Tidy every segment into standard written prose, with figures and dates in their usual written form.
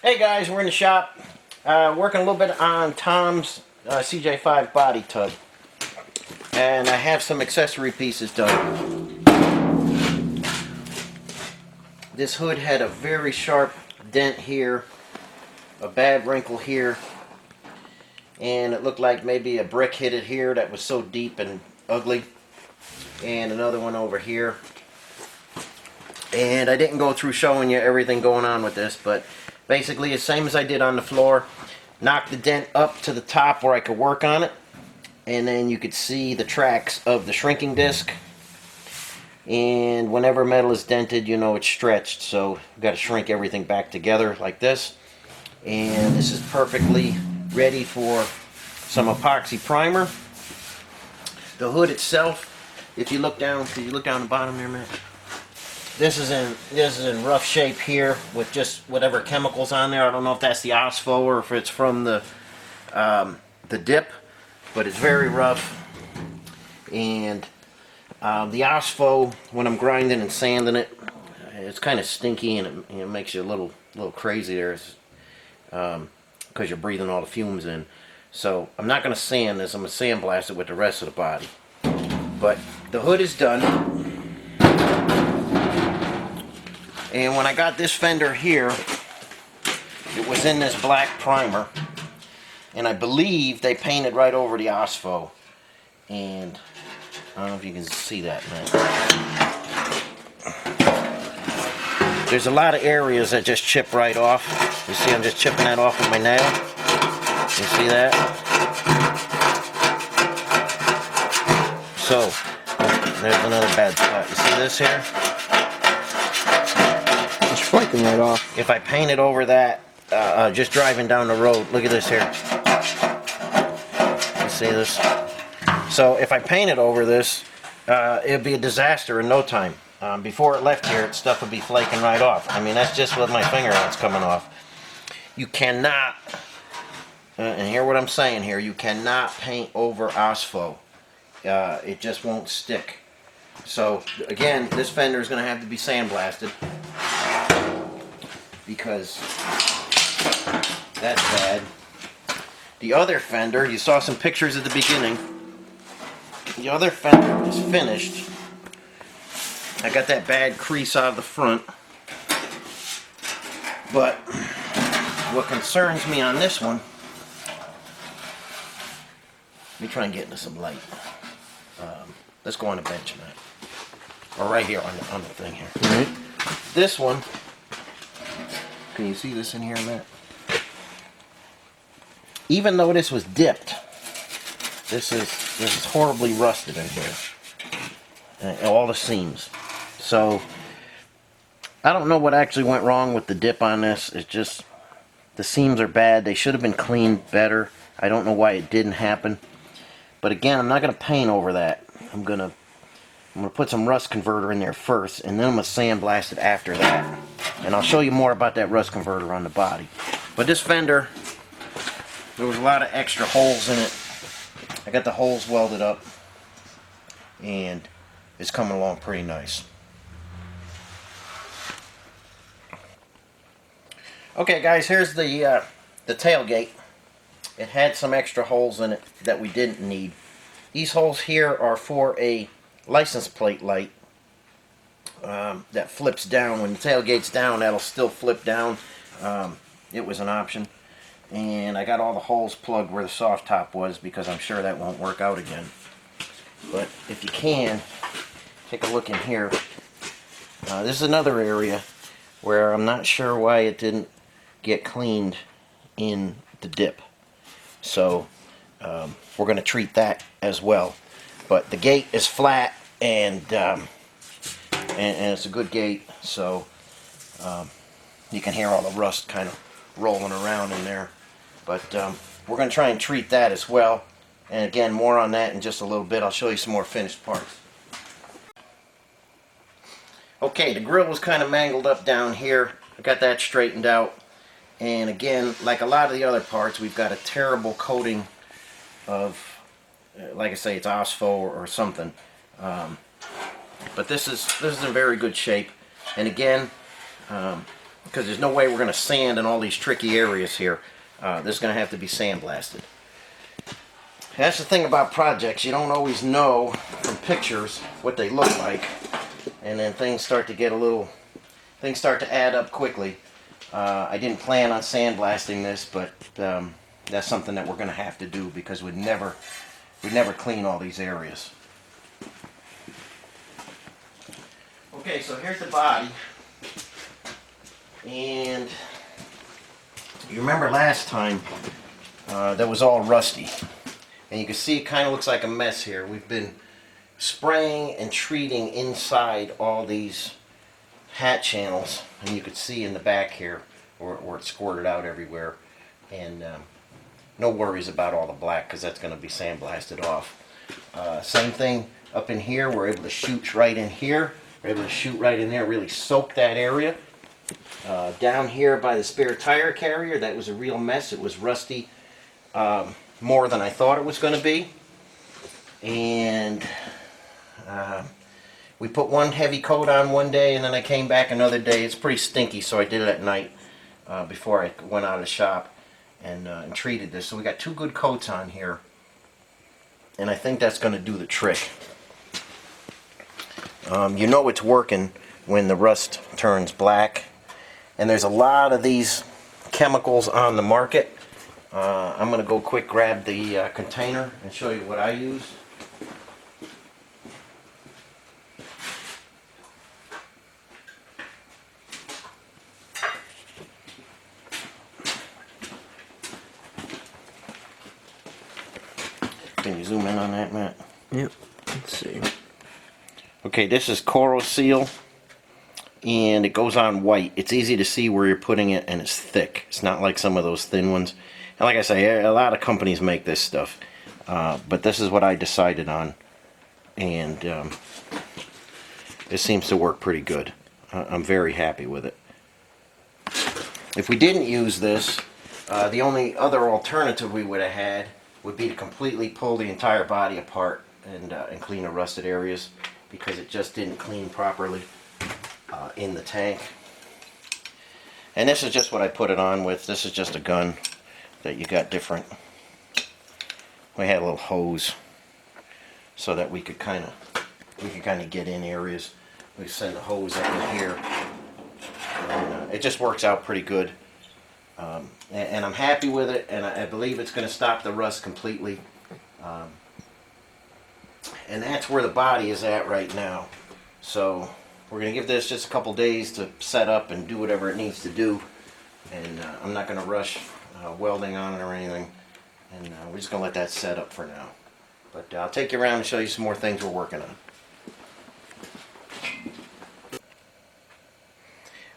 Hey guys, we're in the shop working a little bit on Tom's CJ5 Body Tub, and I have some accessory pieces done. This hood had a very sharp dent here, a bad wrinkle here, and it looked like maybe a brick hit it here that was so deep and ugly, and another one over here. And I didn't go through showing you everything going on with this, but basically the same as I did on the floor. Knocked the dent up to the top where I could work on it, and then you could see the tracks of the shrinking disc. And whenever metal is dented, you know it's stretched, so you've got to shrink everything back together like this. And this is perfectly ready for some epoxy primer. The hood itself, if you look down, can you look down the bottom there, Matt? This is in rough shape here with just whatever chemicals on there. I don't know if that's the OSFO or if it's from the dip, but it's very rough. And the OSFO, when I'm grinding and sanding it, it's kind of stinky and it makes you a little crazy there, because you're breathing all the fumes in. So I'm not going to sand this. I'm going to sandblast it with the rest of the body. But the hood is done. And when I got this fender here, it was in this black primer, and I believe they painted right over the OSFO. And I don't know if you can see that, man. There's a lot of areas that just chip right off. You see, I'm just chipping that off with my nail. You see that? So there's another bad spot. You see this here? Flaking right off. If I painted over that, just driving down the road, look at this here. You see this? So if I painted over this, it'd be a disaster in no time. Before it left here, stuff would be flaking right off. I mean, that's just with my fingernails coming off. You cannot, and hear what I'm saying here, you cannot paint over OSFO. It just won't stick. So again, this fender is going to have to be sandblasted, because that's bad. The other fender, you saw some pictures at the beginning. The other fender is finished. I got that bad crease out of the front. But what concerns me on this one, let me try and get into some light. Let's go on the bench, man. Or right here on the thing here. Right. This one, can you see this in here, Matt? Even though this was dipped, this is horribly rusted in here. All the seams. So I don't know what actually went wrong with the dip on this. It's just the seams are bad. They should have been cleaned better. I don't know why it didn't happen. But again, I'm not going to paint over that. I'm gonna put some rust converter in there first, and then I'm gonna sandblast it after that. And I'll show you more about that rust converter on the body. But this fender, there was a lot of extra holes in it. I got the holes welded up, and it's coming along pretty nice. Okay, guys, here's the tailgate. It had some extra holes in it that we didn't need. These holes here are for a license plate light that flips down. When the tailgate's down, that'll still flip down. It was an option. And I got all the holes plugged where the soft top was, because I'm sure that won't work out again. But if you can, take a look in here. This is another area where I'm not sure why it didn't get cleaned in the dip. So we're going to treat that as well. But the gate is flat, and it's a good gate, so you can hear all the rust kind of rolling around in there. But we're going to try and treat that as well. And again, more on that in just a little bit. I'll show you some more finished parts. Okay, the grill was kind of mangled up down here. I got that straightened out. And again, like a lot of the other parts, we've got a terrible coating of, like I say, it's OSFO or something. But this is in very good shape. And again, because there's no way we're going to sand in all these tricky areas here. This is going to have to be sandblasted. That's the thing about projects. You don't always know from pictures what they look like, and then things start to add up quickly. I didn't plan on sandblasting this, but that's something that we're going to have to do because we'd never clean all these areas. Okay, so here's the body, and you remember last time that was all rusty, and you can see it kind of looks like a mess here. We've been spraying and treating inside all these hat channels, and you could see in the back here where it squirted out everywhere, and no worries about all the black because that's going to be sandblasted off. Same thing up in here. We're able to shoot right in here. We're able to shoot right in there, really soak that area. Down here by the spare tire carrier, that was a real mess. It was rusty more than I thought it was going to be. And we put one heavy coat on one day, and then I came back another day. It's pretty stinky, so I did it at night before I went out of the shop and treated this. So we got 2 good coats on here, and I think that's going to do the trick. You know it's working when the rust turns black, and there's a lot of these chemicals on the market. I'm going to go quick grab the container and show you what I use. Can you zoom in on that, Matt? Yep. Let's see. Okay, this is Coral Seal, and it goes on white. It's easy to see where you're putting it, and it's thick. It's not like some of those thin ones. And like I say, a lot of companies make this stuff, but this is what I decided on, and it seems to work pretty good. I'm very happy with it. If we didn't use this, the only other alternative we would have had would be to completely pull the entire body apart and clean the rusted areas, because it just didn't clean properly in the tank. And this is just what I put it on with. This is just a gun that you got different. We had a little hose so that we could kind of get in areas. We send the hose up in here, and it just works out pretty good. And I'm happy with it, and I believe it's going to stop the rust completely. And that's where the body is at right now. So we're going to give this just a couple days to set up and do whatever it needs to do. And I'm not going to rush welding on it or anything. And we're just going to let that set up for now. But I'll take you around and show you some more things we're working on.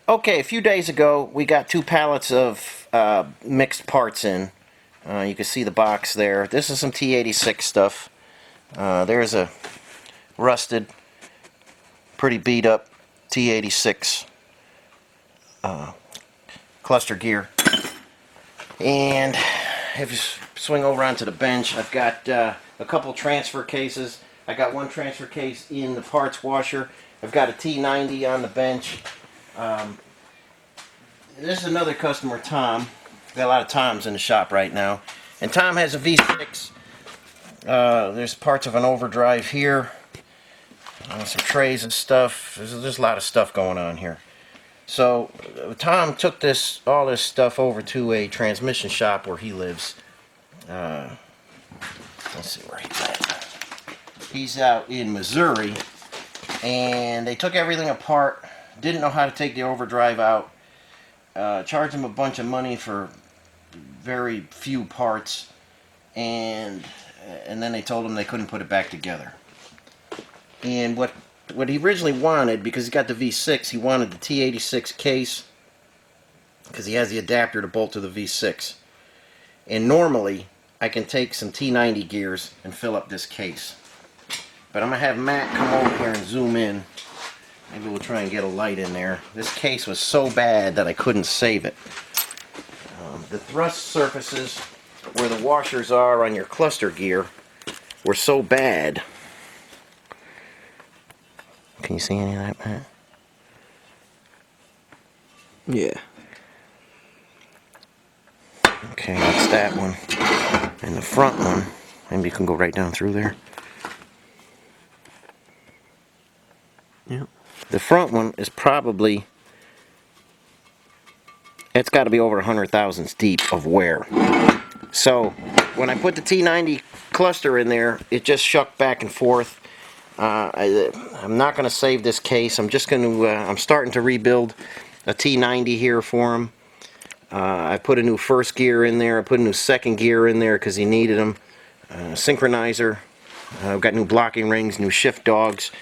Okay, a few days ago we got 2 pallets of mixed parts in. You can see the box there. This is some T86 stuff. There's a rusted, pretty beat up T86 cluster gear. And if you swing over onto the bench, I've got a couple transfer cases. I got one transfer case in the parts washer. I've got a T90 on the bench. This is another customer, Tom. Got a lot of Toms in the shop right now. And Tom has a V6. There's parts of an Overdrive here. Some trays and stuff. There's a lot of stuff going on here. So Tom took all this stuff over to a transmission shop where he lives. Let's see where he's at. He's out in Missouri, and they took everything apart. Didn't know how to take the Overdrive out. Charged him a bunch of money for very few parts, and then they told him they couldn't put it back together. And what he originally wanted, because he got the V6, he wanted the T86 case, because he has the adapter to bolt to the V6. And normally I can take some T90 gears and fill up this case, but I'm gonna have Matt come over here and zoom in. Maybe we'll try and get a light in there. This case was so bad that I couldn't save it. The thrust surfaces where the washers are on your cluster gear were so bad. Can you see any of that, Matt? Yeah. Okay, that's that one. And the front one, maybe you can go right down through there. Yeah. The front one is probably, it's got to be over 100 thousandths deep of wear. So when I put the T90 cluster in there, it just shucked back and forth. I'm not going to save this case. I'm just going to, I'm starting to rebuild a T90 here for him. I put a new first gear in there. I put a new second gear in there because he needed them. Synchronizer. I've got new blocking rings, new shift dogs.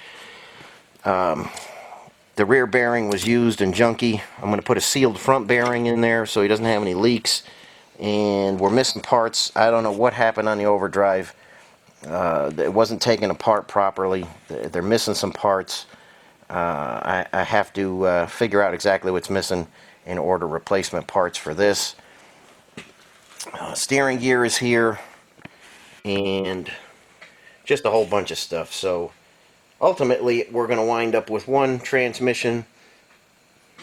The rear bearing was used and junky. I'm going to put a sealed front bearing in there so he doesn't have any leaks. And we're missing parts. I don't know what happened on the Overdrive. It wasn't taken apart properly. They're missing some parts. I have to figure out exactly what's missing and order replacement parts for this. Steering gear is here, and just a whole bunch of stuff. So ultimately, we're going to wind up with one transmission,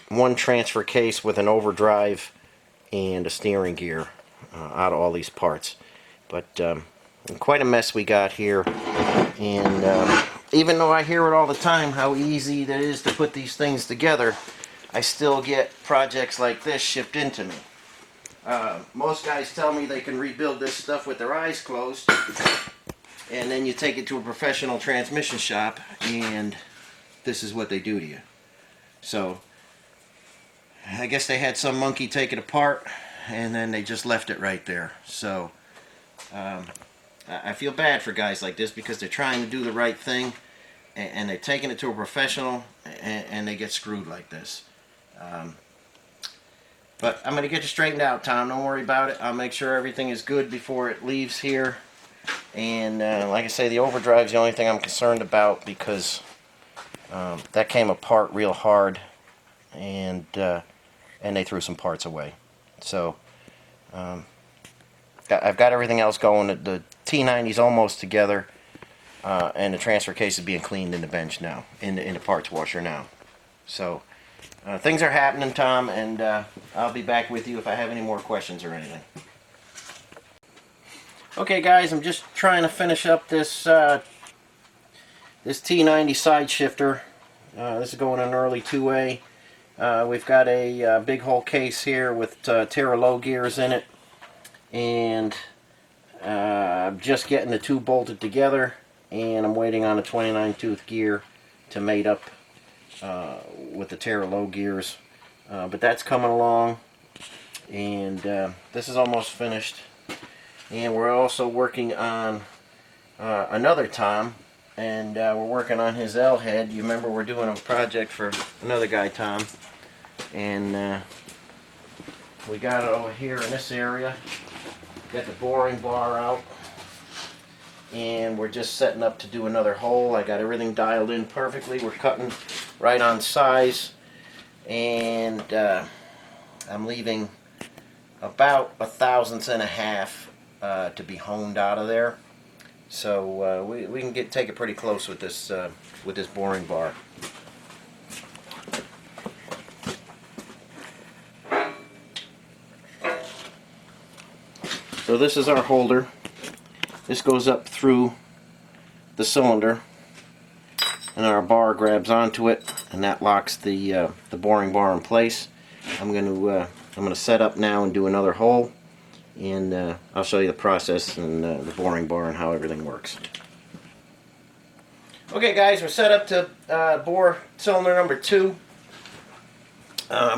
one transfer case with an overdrive, and a steering gear out of all these parts. But quite a mess we got here. And even though I hear it all the time how easy it is to put these things together, I still get projects like this shipped into me. Most guys tell me they can rebuild this stuff with their eyes closed, and then you take it to a professional transmission shop and this is what they do to you. So I guess they had some monkey take it apart and then they just left it right there. So I feel bad for guys like this because they're trying to do the right thing and they're taking it to a professional and they get screwed like this. But I'm going to get you straightened out, Tom. Don't worry about it. I'll make sure everything is good before it leaves here. And like I say, the overdrive is the only thing I'm concerned about because that came apart real hard, and they threw some parts away. So I've got everything else going. The T90 is almost together, and the transfer case is being cleaned in the bench now, in the parts washer now. So things are happening, Tom, and I'll be back with you if I have any more questions or anything. Okay, guys, I'm just trying to finish up this this T90 side shifter. This is going in early 2A. We've got a big hole case here with Terra low gears in it, and I'm just getting the two bolted together, and I'm waiting on a 29 tooth gear to mate up with the Terra low gears. But that's coming along, and this is almost finished. And we're also working on another Tom, and we're working on his L head. You remember we're doing a project for another guy, Tom, and we got it over here in this area. Got the boring bar out, and we're just setting up to do another hole. I got everything dialed in perfectly. We're cutting right on size, and I'm leaving about 1/1000 to be honed out of there. So we can take it pretty close with this boring bar. So this is our holder. This goes up through the cylinder, and our bar grabs onto it, and that locks the boring bar in place. I'm going to set up now and do another hole, and I'll show you the process and the boring bar and how everything works. Okay, guys, we're set up to bore cylinder number 2.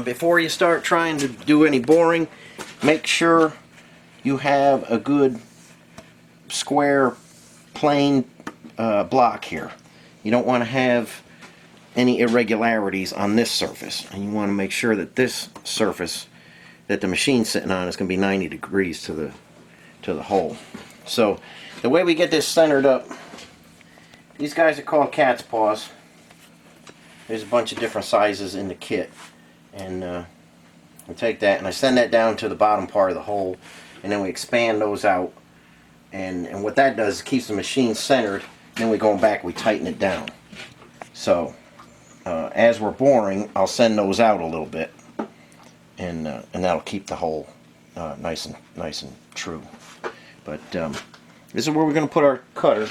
Before you start trying to do any boring, make sure you have a good square plain block here. You don't want to have any irregularities on this surface, and you want to make sure that this surface that the machine's sitting on is going to be 90 degrees to the hole. So the way we get this centered up, these guys are called cat's paws. There's a bunch of different sizes in the kit, and I take that and I send that down to the bottom part of the hole, and then we expand those out, and what that does is keeps the machine centered. Then we go back, we tighten it down. So as we're boring, I'll send those out a little bit, and that'll keep the hole nice and true. But this is where we're going to put our cutter.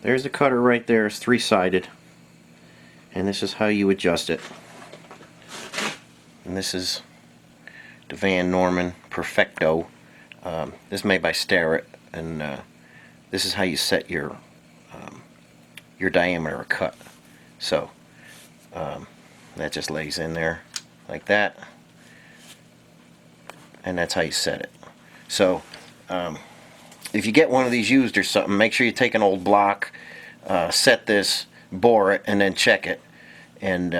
There's the cutter right there. It's three-sided, and this is how you adjust it. And this is the Van Norman Perfecto. This is made by Starrett, and this is how you set your diameter of cut. So that just lays in there like that, and that's how you set it. So if you get one of these used or something, make sure you take an old block, set this, bore it, and then check it, and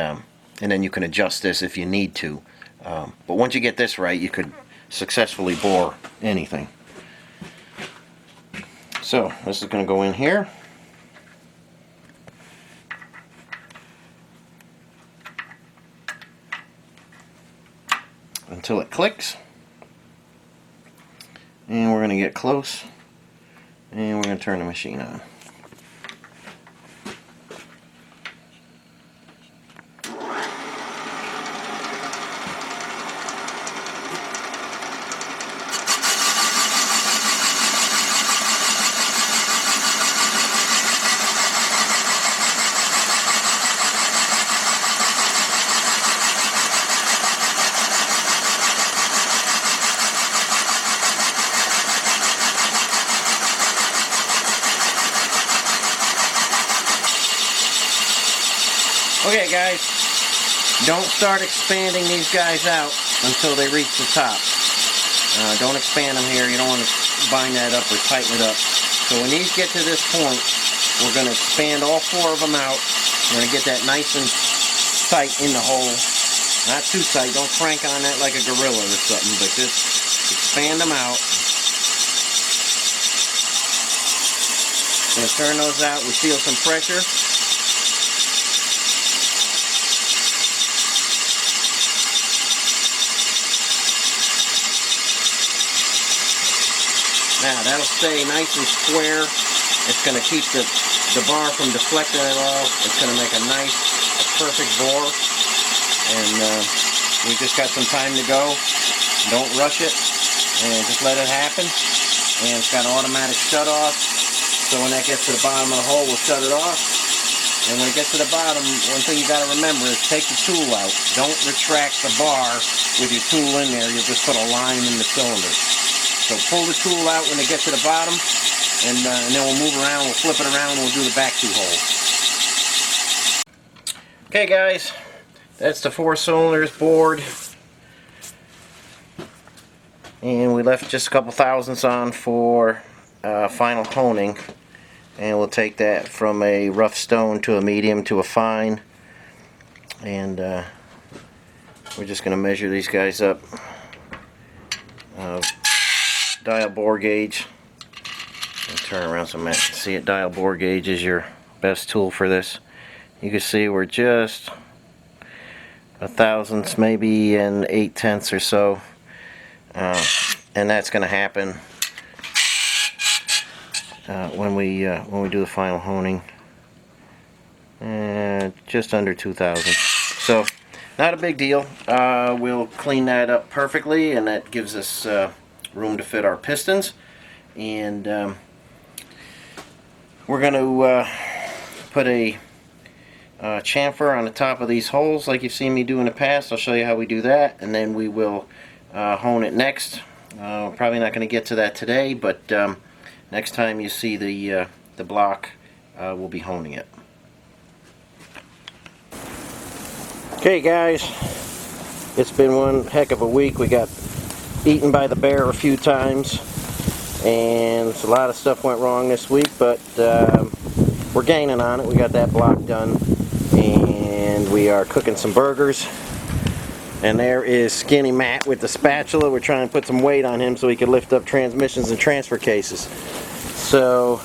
then you can adjust this if you need to. But once you get this right, you could successfully bore anything. So this is going to go in here. Until it clicks. And we're going to get close, and we're going to turn the machine on. Okay guys, don't start expanding these guys out until they reach the top. Don't expand them here. You don't want to bind that up or tighten it up. So when these get to this point, we're going to expand all four of them out. We're going to get that nice and tight in the hole. Not too tight. Don't crank on that like a Gorilla or something, but just expand them out. Going to turn those out. We feel some pressure. Now that'll stay nice and square. It's going to keep the bar from deflecting at all. It's going to make a perfect bore. And we just got some time to go. Don't rush it, and just let it happen. And it's got an automatic shut off. So when that gets to the bottom of the hole, we'll shut it off. And when it gets to the bottom, one thing you got to remember is take the tool out. Don't retract the bar with your tool in there. You'll just put a line in the cylinder. So pull the tool out when they get to the bottom, and then we'll move around, we'll flip it around, and we'll do the back two holes. Okay guys, that's the 4 cylinders bored. And we left just a couple thousandths on for final honing. And we'll take that from a rough stone to a medium to a fine. And we're just going to measure these guys up. Dial bore gauge. Turn around so Matt can see it. Dial bore gauge is your best tool for this. You can see we're just a thousandths, maybe an 8/10 or so, and that's going to happen when we do the final honing. Just under 2,000. So not a big deal. We'll clean that up perfectly, and that gives us room to fit our pistons. And we're going to put a chamfer on the top of these holes like you've seen me do in the past. I'll show you how we do that, and then we will hone it next. Probably not going to get to that today, but next time you see the block, we'll be honing it. Okay guys, it's been one heck of a week. We got eaten by the bear a few times, and a lot of stuff went wrong this week, but we're gaining on it. We got that block done, and we are cooking some burgers. And there is Skinny Matt with the spatula. We're trying to put some weight on him so he can lift up transmissions and transfer cases. So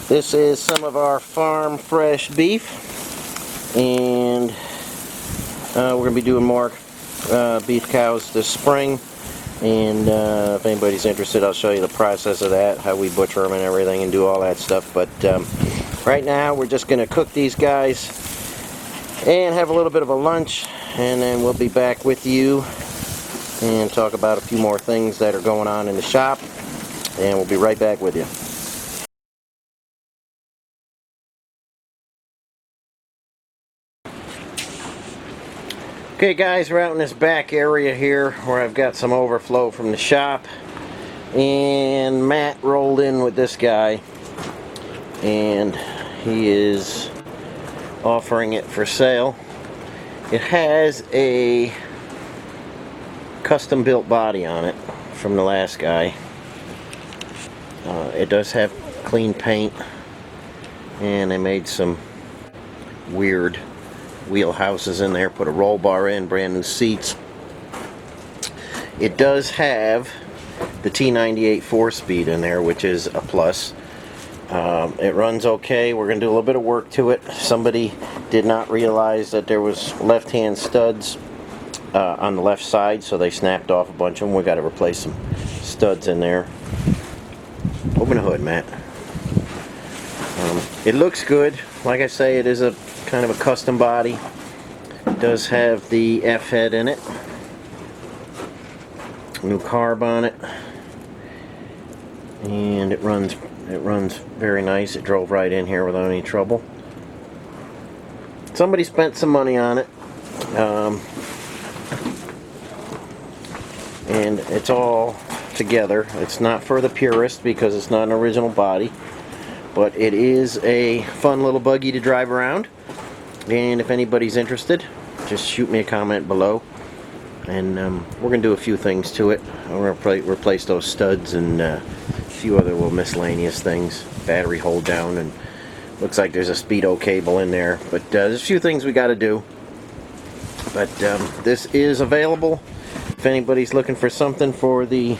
this is some of our farm fresh beef, and we're going to be doing more beef cows this spring. And if anybody's interested, I'll show you the process of that, how we butcher them and everything and do all that stuff. But Right now we're just going to cook these guys and have a little bit of a lunch, and then we'll be back with you and talk about a few more things that are going on in the shop, and we'll be right back with you. Okay guys, we're out in this back area here where I've got some overflow from the shop, and Matt rolled in with this guy and he is offering it for sale. It has a custom built body on it from the last guy. It does have clean paint, and they made some weird wheel houses in there, put a roll bar in, brand new seats. It does have the T98 4-speed in there, which is a plus. It runs okay. We're going to do a little bit of work to it. Somebody did not realize that there was left-hand studs on the left side, so they snapped off a bunch of them. We got to replace some studs in there. Open the hood, Matt. It looks good. Like I say, it is a kind of a custom body. It does have the F head in it. New carb on it. And it runs very nice. It drove right in here without any trouble. Somebody spent some money on it. And it's all together. It's not for the purist because it's not an original body. But it is a fun little buggy to drive around. And if anybody's interested, just shoot me a comment below. And we're going to do a few things to it. We're going to replace those studs and a few other little miscellaneous things. Battery hold down, and looks like there's a speedo cable in there. But there's a few things we got to do. But this is available. If anybody's looking for something for the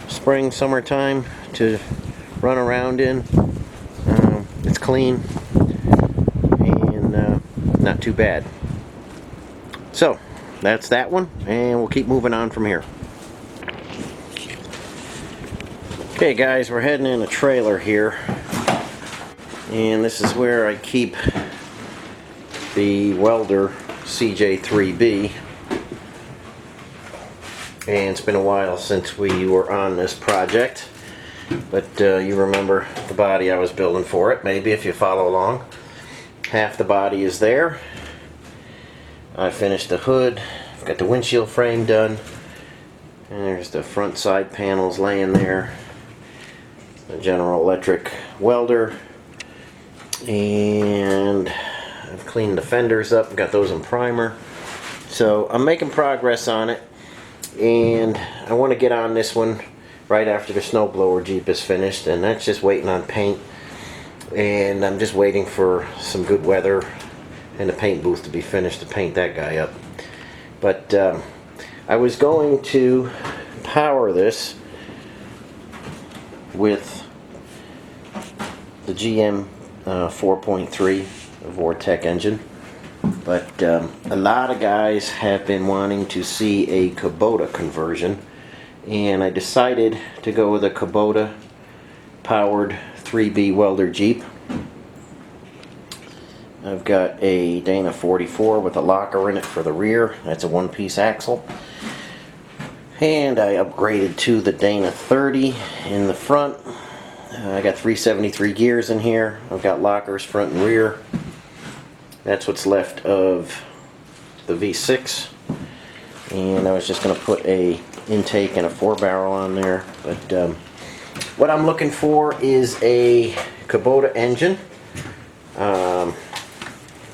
spring, summertime to run around in, it's clean and not too bad. So that's that one, and we'll keep moving on from here. Okay guys, we're heading in a trailer here, and this is where I keep the Welder CJ3B. And it's been a while since we were on this project, but you remember the body I was building for it, maybe, if you follow along. Half the body is there. I finished the hood, I've got the windshield frame done, and there's the front side panels laying there. The General Electric welder, and I've cleaned the fenders up, got those in primer. So I'm making progress on it, and I want to get on this one right after the snowblower Jeep is finished, and that's just waiting on paint. And I'm just waiting for some good weather and the paint booth to be finished to paint that guy up. But I was going to power this with the GM 4.3 Vortec engine, but a lot of guys have been wanting to see a Kubota conversion, and I decided to go with a Kubota powered 3B welder Jeep. I've got a Dana 44 with a locker in it for the rear. That's a one-piece axle. And I upgraded to the Dana 30 in the front. I got 373 gears in here. I've got lockers front and rear. That's what's left of the V6. And I was just going to put a intake and a 4-barrel on there. But what I'm looking for is a Kubota engine.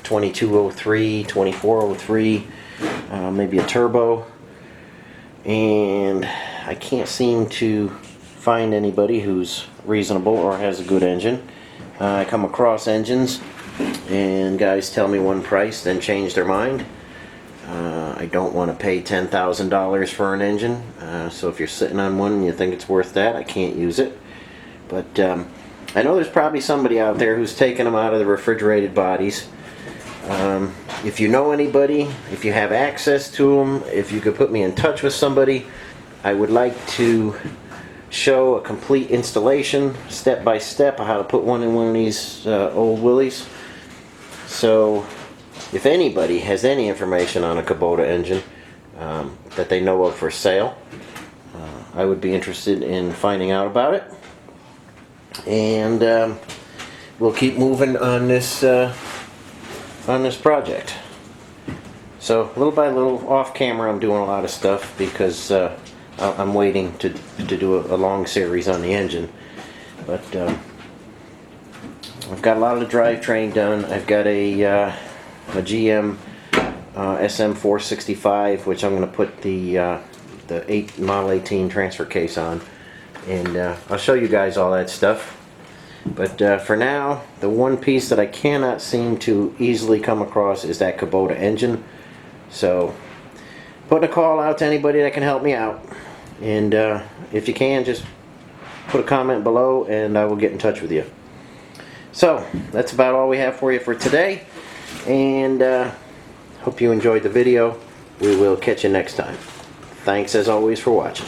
2203, 2403, maybe a turbo. And I can't seem to find anybody who's reasonable or has a good engine. I come across engines and guys tell me one price, then change their mind. I don't want to pay $10,000 for an engine, so if you're sitting on one and you think it's worth that, I can't use it. But I know there's probably somebody out there who's taking them out of the refrigerated bodies. If you know anybody, if you have access to them, if you could put me in touch with somebody, I would like to show a complete installation, step by step, of how to put one in one of these old Willys. So if anybody has any information on a Kubota engine that they know of for sale, I would be interested in finding out about it. And we'll keep moving on this project. So little by little, off camera, I'm doing a lot of stuff because I'm waiting to do a long series on the engine. But I've got a lot of the drivetrain done. I've got a GM SM465, which I'm going to put the Model 18 transfer case on, and I'll show you guys all that stuff. But for now, the one piece that I cannot seem to easily come across is that Kubota engine. So putting a call out to anybody that can help me out, and if you can, just put a comment below and I will get in touch with you. So that's about all we have for you for today, and hope you enjoyed the video. We will catch you next time. Thanks as always for watching.